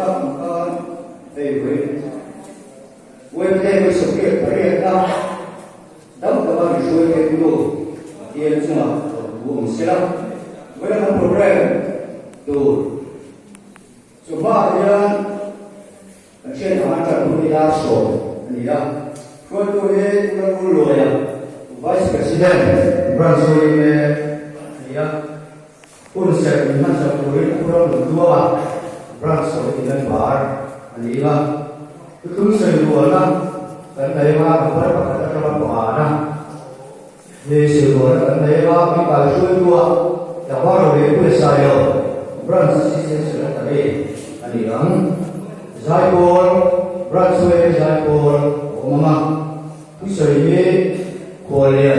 các con về với thế với sự kiện thể hiện ra đóng các bạn suy cái đủ tiền chung là buồn sẽ lắm với các program đủ cuma dia trên hàng trăm người đã số này đó rồi tôi cũng luôn rồi vice president Brazil này đó cũng sẽ bị mất trong tôi cũng không được ba Brazil thì nên bảo này đó cũng sẽ luôn lắm cái này mà cũng phải bắt đầu làm quả đó vì sự luôn cái này mà bị bài suy đua đã bắt đầu bị quên sai rồi Brazil sẽ là cái này đó Zaipur, Brazil, Zaipur, Omama, Kusari, Korea,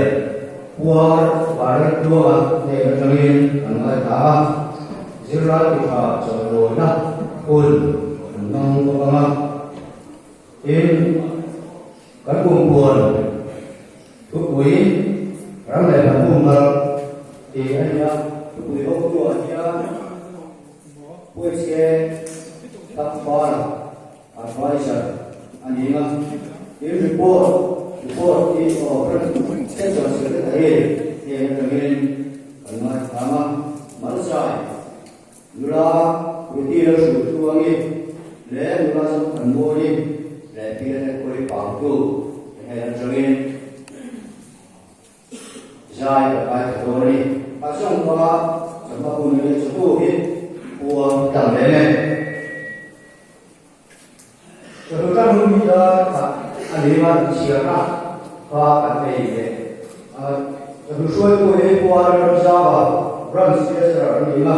Puar, Barat dua, Negeri Angkat Taha, Zirat kita Jorona, Pun, Nang Omama, in Kampung Tukui, Ramai Kampung di Anya, Tukui Okto Anya, Puisi. Takfal, advisor, and in report is offered sexual secretary, and my Tama, Malasai, Nula, Utira Sutuangi, Le Nula Sambori, Le Pira Kuri Paku, and Jogin Zai, Patori, Asamba, Sabakuni, Sutuhi, or Tamene. Kita mungkin ada siapa pakai ini. Rusuh itu puan Jawa, Brazil, Lima,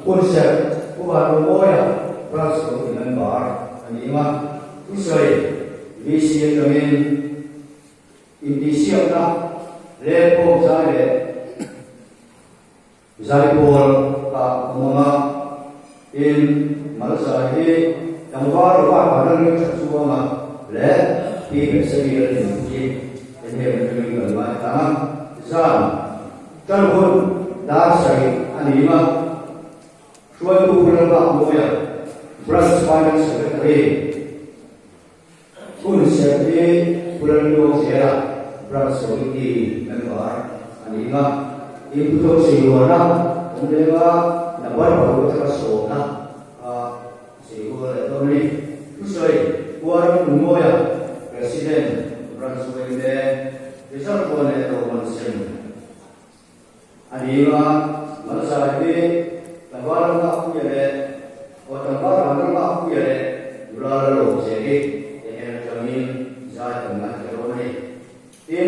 Punjab, puan Moya, Brazil dengan bar, Lima, Israel, Malaysia dengan Indonesia, Lepo Zai, Zaipur, Mama, in Malaysia yang baru pada negara semua le di segi ini ini bermacam zam terhun dasari anima suatu bulan moya beras panen sekali pun sekali bulan dua sera beras ini negara anima itu tu siapa mereka dapat berbuat sesuatu Israel, buat Moya, Presiden Brazil de Rizal Kuala Lumpur. Adima, Malaysia ini, lebaran aku jadi, lebaran aku jadi, lalu jadi, yang kami jadi dengan kerana ini,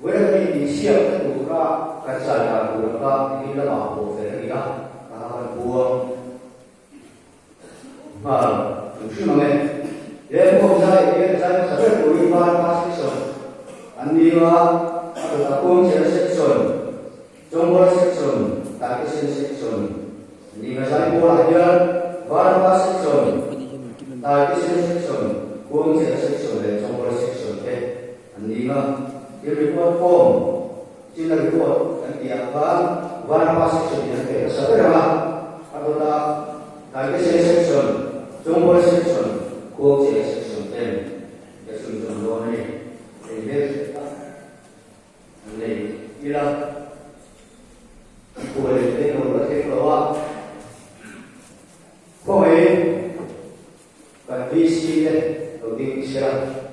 walaupun di siapa juga kerja juga kita mampu kita, kalau buang是吗？也不在也在这有一般八十岁，安尼嘛，就是公家section，中国section，大学生section，你个在过来的，万八section，大学生section，公家section的中国section的，安尼嘛，有report form，现在report，第二班万八section的，什么人啊？atau大学生section。中国section、国际section dan section luar ni, ini ialah boleh teknologi keluar, kau kondisi le, lebih siapa?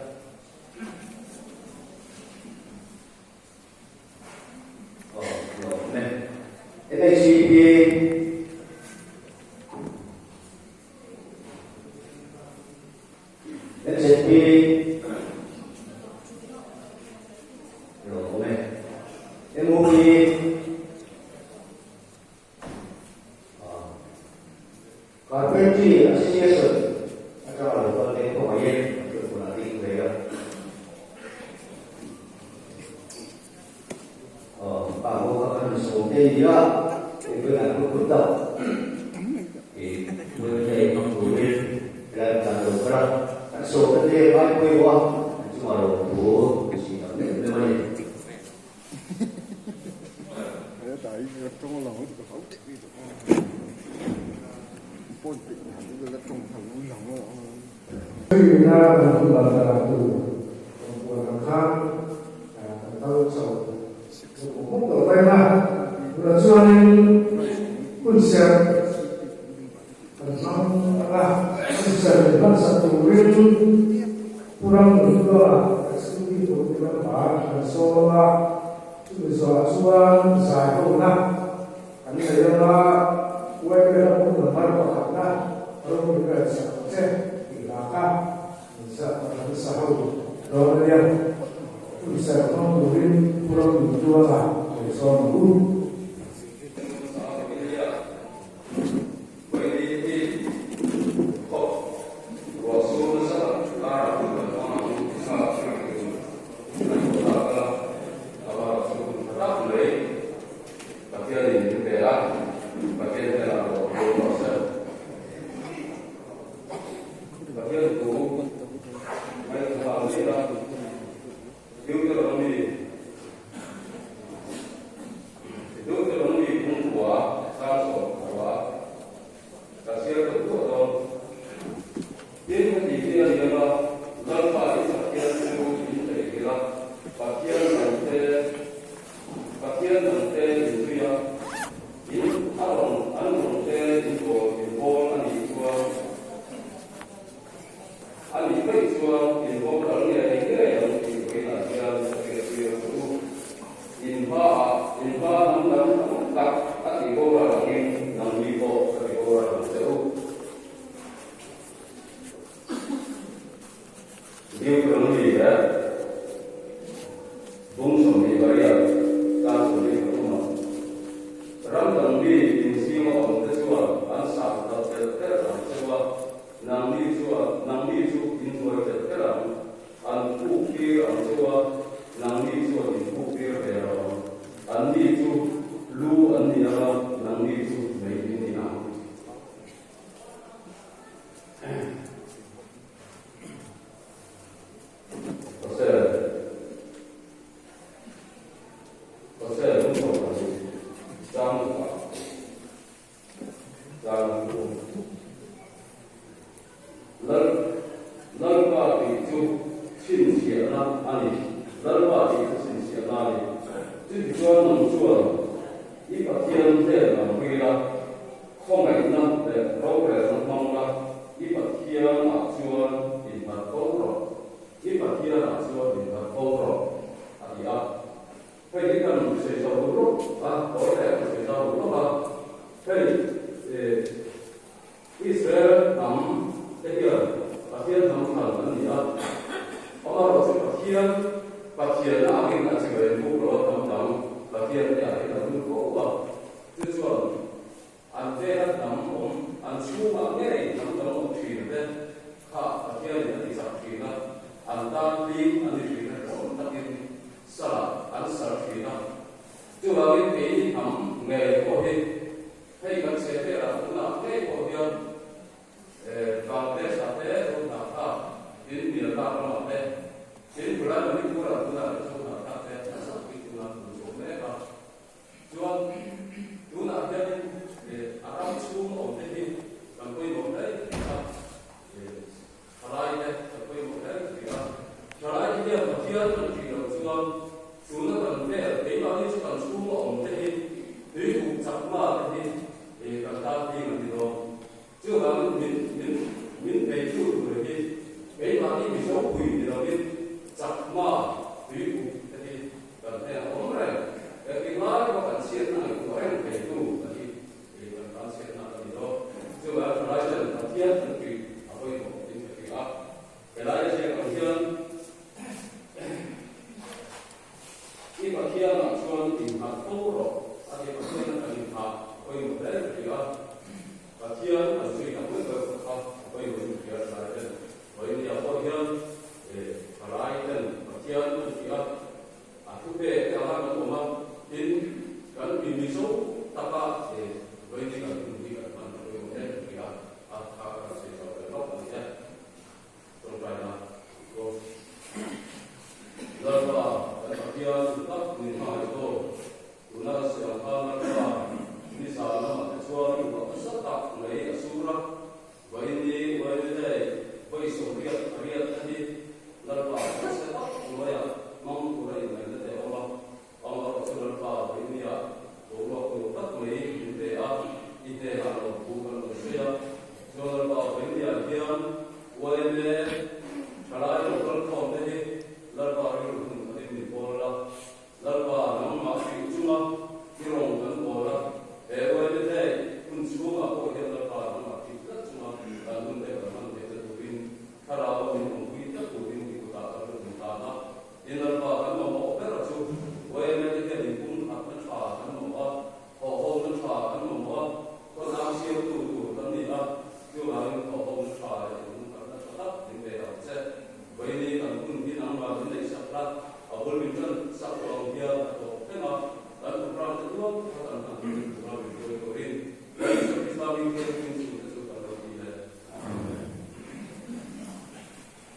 Oh, ni, ini sih. Vì na đồng là từ của thằng khác tao sầu cũng không có tay mà là cho nên quân xem năm quân xem năm sáu tuổi kurang juga seperti itu kita bahas soal soal saya pun kami saya buat kita pun dapat karena kalau kita sahaja belakang bisa sahur kalau dia bisa mungkin kurang dua lah soal itu Và thiên